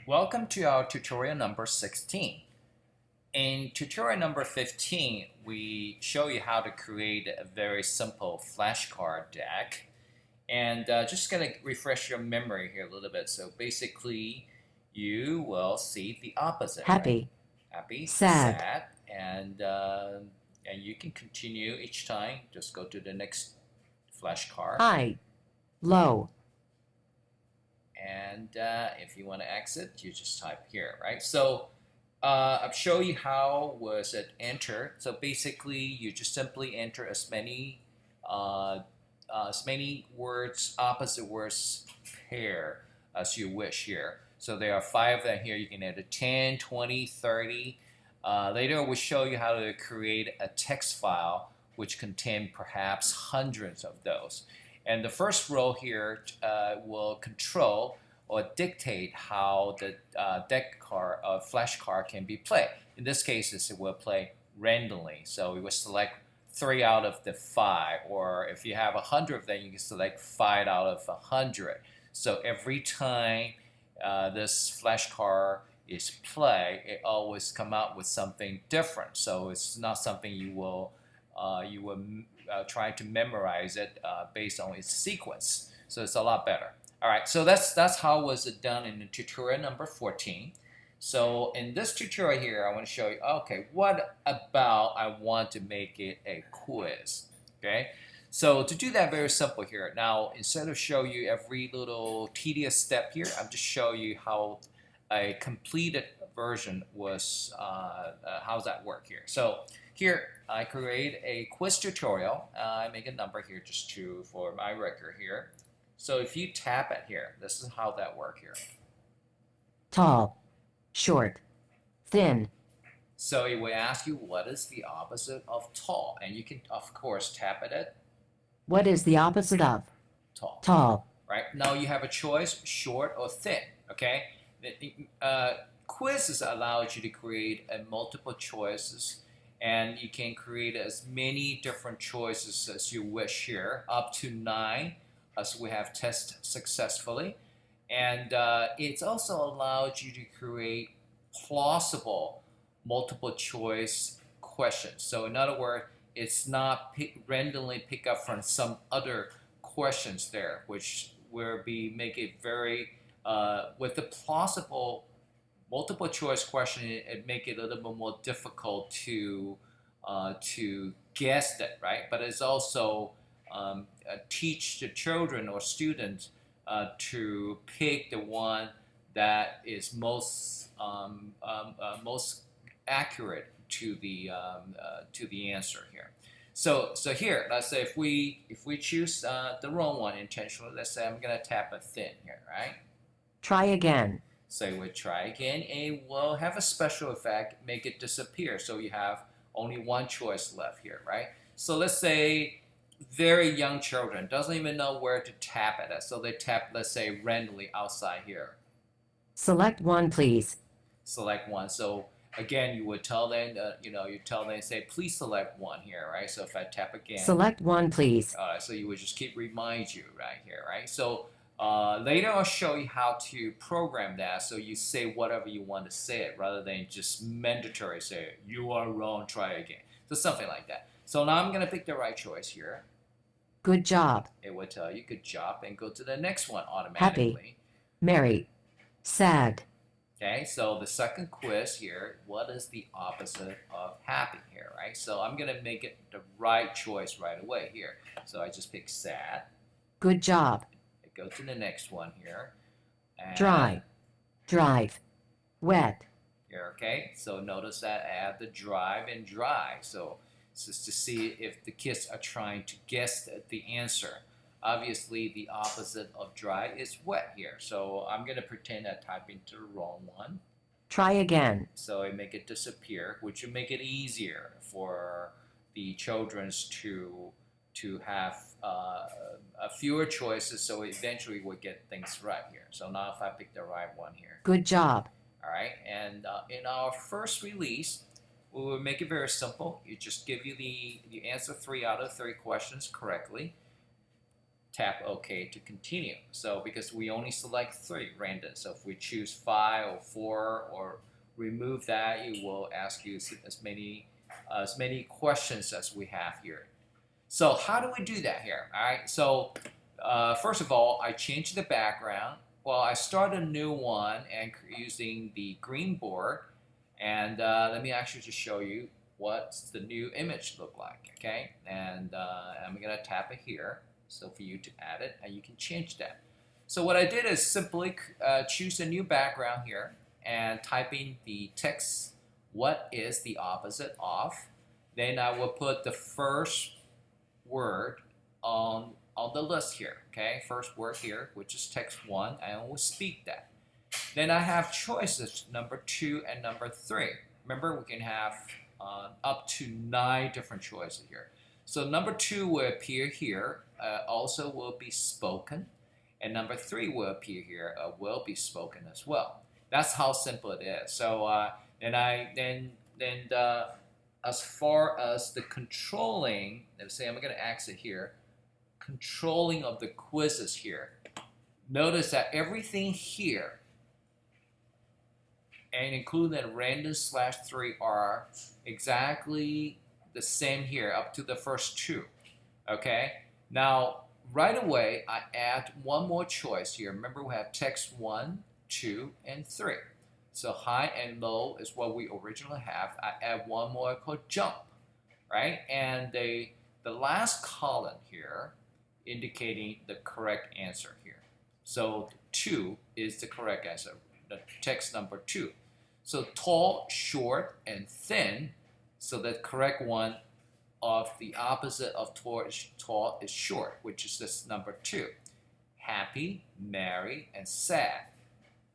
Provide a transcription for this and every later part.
Welcome to our tutorial number 16. In tutorial number 15, we show you how to create a very simple flashcard deck. And just going to refresh your memory here a little bit. So basically, you will see the opposite, right? Happy, Happy, sad, sad, and you can continue each time. Just go to the next flashcard. high, low, And if you want to exit, you just type here, right? So I'll show you how was it entered. So basically, you just simply enter uh, as many words, opposite words pair as you wish here. So there are 5 of them here. You can enter 10, 20, 30. Later, we'll show you how to create a text file which contain perhaps hundreds of those. And the first row here will control or dictate how the deck card, flash card can be played. In this case, it will play randomly. So we will select 3 out of the 5, or if you have 100 of them, you can select 5 out of 100. So every time this flashcard is played, it always come out with something different. So it's not something you will try to memorize it based on its sequence. So it's a lot better. All right, so that's how was it done in the tutorial number 14. So in this tutorial here, I want to show you, okay, what about I want to make it a quiz, okay? So to do that, very simple here. Now, instead of show you every little tedious step here, I'm just show you how a completed version was, how's that work here. So here, I create a quiz tutorial. I make a number here just for my record here. So if you tap it here, this is how that work here. tall, short, thin, So it will ask you what is the opposite of tall, and you can of course tap it what is the opposite of tall. tall? Right now you have a choice, short or thin. Okay, quizzes allows you to create multiple choices, and you can create as many different choices as you wish here, up to 9, as we have tested successfully. And it's also allowed you to create plausible multiple choice questions. So in other words, it's not randomly pick up from some other questions there, which will make it very with the plausible multiple choice question, it make it a little bit more difficult to guess that, right? But it's also teach the children or students to pick the one that is most accurate to the answer here. So here, let's say if we choose the wrong one intentionally, let's say I'm gonna tap a thin here, right? Try again. So we try again, and it will have a special effect, make it disappear. So you have only one choice left here, right? So let's say very young children doesn't even know where to tap it at. So they tap, let's say, randomly outside here. Select one, please. Select one. So again, you would tell them, you tell them, say, please select one here, right? So if I tap again, Select one, please. so you would just keep remind you right here, right? So later I'll show you how to program that so you say whatever you want to say it rather than just mandatory say you are wrong, try again. So something like that. So now I'm gonna pick the right choice here. Good job. It will tell you good job and go to the next one Happy, automatically. merry, sad, Okay, so the second quiz here, what is the opposite of happy here, right? So I'm gonna make it the right choice right away here. So I just pick sad. good job. I go to the next one here. And Dry, drive, wet, here, okay? So notice that I add the drive and dry. So it's just to see if the kids are trying to guess the answer. Obviously, the opposite of dry is wet here. So I'm gonna pretend I type into the wrong one. try again. So I make it disappear, which will make it easier for the children to have fewer choices. So eventually we'll get things right here. So now if I pick the right one here, Good job. all right. And in our first release, we will make it very simple. You just give you the answer 3 out of 3 questions correctly. tap OK to continue. So because we only select 3 random, so if we choose 5 or 4 or remove that, it will ask you as many questions as we have here. So how do we do that here? All right. So first of all, I change the background. Well, I start a new one and using the green board, and let me actually just show you what's the new image look like. Okay, and I'm gonna tap it here. So for you to add it, and you can change that. So what I did is simply choose a new background here and type in the text, what is the opposite of? Then I will put the first word on the list here, okay? First word here, which is text 1, and I will speak that. Then I have choices, number 2 and number 3. Remember, we can have up to 9 different choices here. So number 2 will appear here, also will be spoken, and number 3 will appear here, will be spoken as well. That's how simple it is. So as far as the controlling, let's say I'm going to exit here, controlling of the quizzes here. Notice that everything here, and including the random/3 are exactly the same here up to the first 2. Okay, now right away I add one more choice here. Remember, we have text 1, 2, and 3. So high and low is what we originally have. I add one more called jump, right? And the last column here indicating the correct answer here. So 2 is the correct answer, the text number 2. So tall, short, and thin. So the correct one of the opposite of tall is short, which is this number 2. Happy, merry, and sad.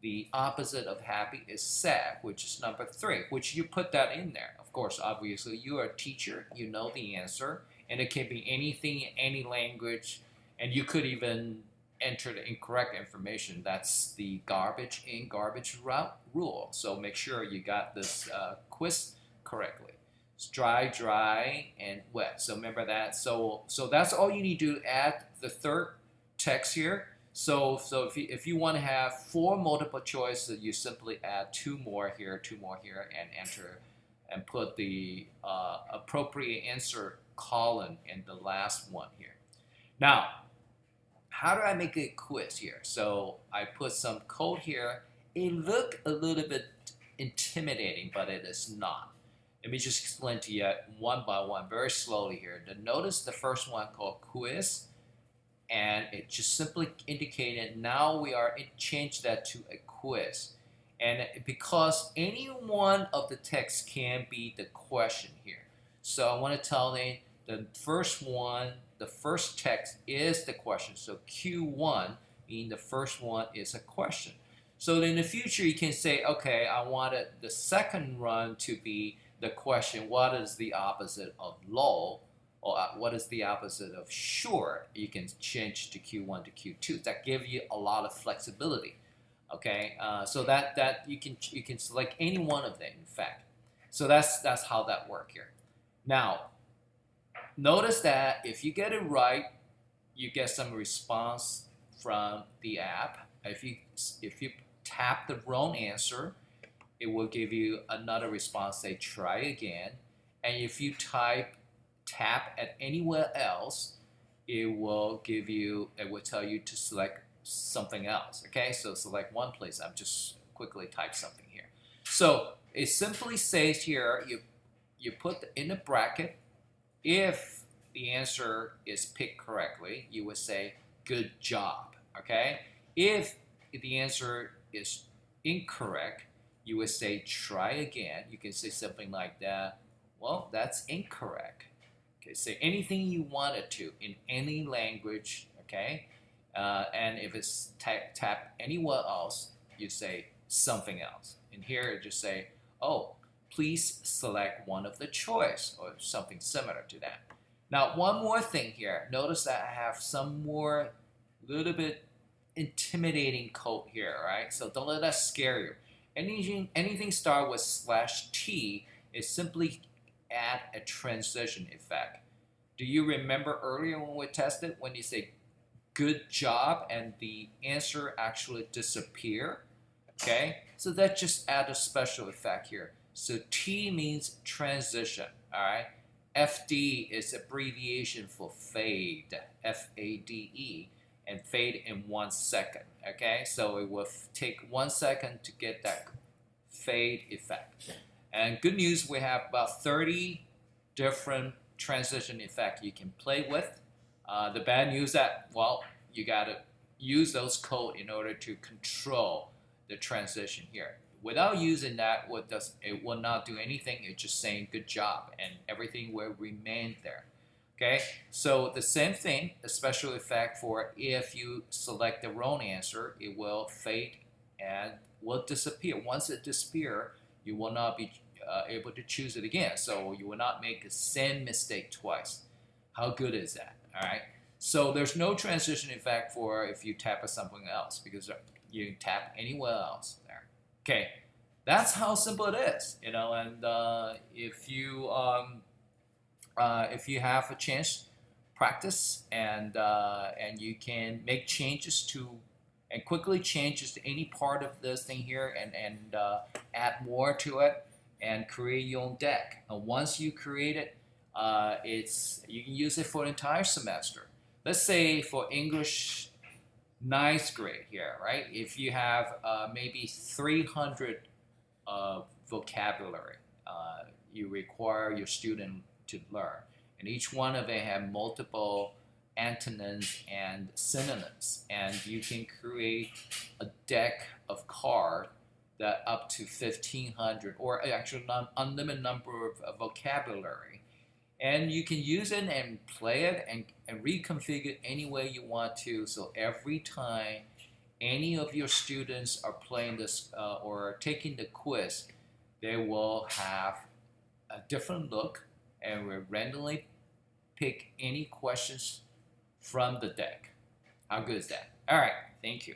The opposite of happy is sad, which is number 3, which you put that in there. Of course, obviously, you are a teacher, you know the answer, and it can be anything in any language, and you could even enter the incorrect information. That's the garbage in, garbage out rule. So make sure you got this quiz correctly. It's dry, dry, and wet. So remember that. So that's all you need to add the third text here. So if you want to have 4 multiple choices, you simply add 2 more here, and enter, and put the appropriate answer column in the last one here. Now, how do I make a quiz here? So I put some code here. It look a little bit intimidating, but it is not. Let me just explain to you one by one, very slowly here. Notice the first one called quiz, and it just simply indicated now we are change that to a quiz. And because any one of the texts can be the question here. So I want to tell them the first one, the first text is the question. So Q1, meaning the first one is a question. So in the future, you can say, okay, I wanted the second run to be the question, what is the opposite of low? Or what is the opposite of short? You can change to Q1 to Q2. That gives you a lot of flexibility. Okay, so that you can select any one of them, in fact. So that's how that works here. Now, notice that if you get it right, you get some response from the app. If you tap the wrong answer, it will give you another response. Say try again, and if you tap at anywhere else, it will tell you to select something else. Okay, so select one place. I'm just quickly type something here. So it simply says here, you put in a bracket, if the answer is picked correctly, you would say good job. Okay, if the answer is incorrect, you would say try again. You can say something like that. Well, that's incorrect. Okay, say anything you wanted to in any language. Okay, and if it's tap anywhere else, you say something else. And here you just say, oh, please select one of the choice or something similar to that. Now, one more thing here. Notice that I have some more little bit intimidating code here, right? So don't let that scare you. Anything start with /t is simply add a transition effect. Do you remember earlier when we tested when you say good job, and the answer actually disappear. Okay, so that just add a special effect here. So T means transition. All right, FD is abbreviation for fade, FADE, and fade in 1 second. Okay, so it will take 1 second to get that fade effect. And good news, we have about 30 different transition effects you can play with. The bad news that, well, you gotta use those code in order to control the transition here. Without using that, it will not do anything. It's just saying good job, and everything will remain there. Okay, so the same thing, a special effect for if you select the wrong answer, it will fade and will disappear. Once it disappears, you will not be able to choose it again. So you will not make the same mistake twice. How good is that? All right. So there's no transition effect for if you tap at something else, because you can tap anywhere else there. Okay, that's how simple it is. And if you have a chance, practice, and you can make changes to and quickly changes to any part of this thing here, and add more to it and create your own deck. And once you create it, you can use it for an entire semester. Let's say for English 9th grade here, right? If you have maybe 300 vocabulary you require your student to learn, and each one of them have multiple antonyms and synonyms, and you can create a deck of cards that up to 1,500 or actually an unlimited number of vocabulary, and you can use it and play it and reconfigure it any way you want to. So every time any of your students are playing this or taking the quiz, they will have a different look, and we'll randomly pick any questions from the deck. How good is that? All right, thank you.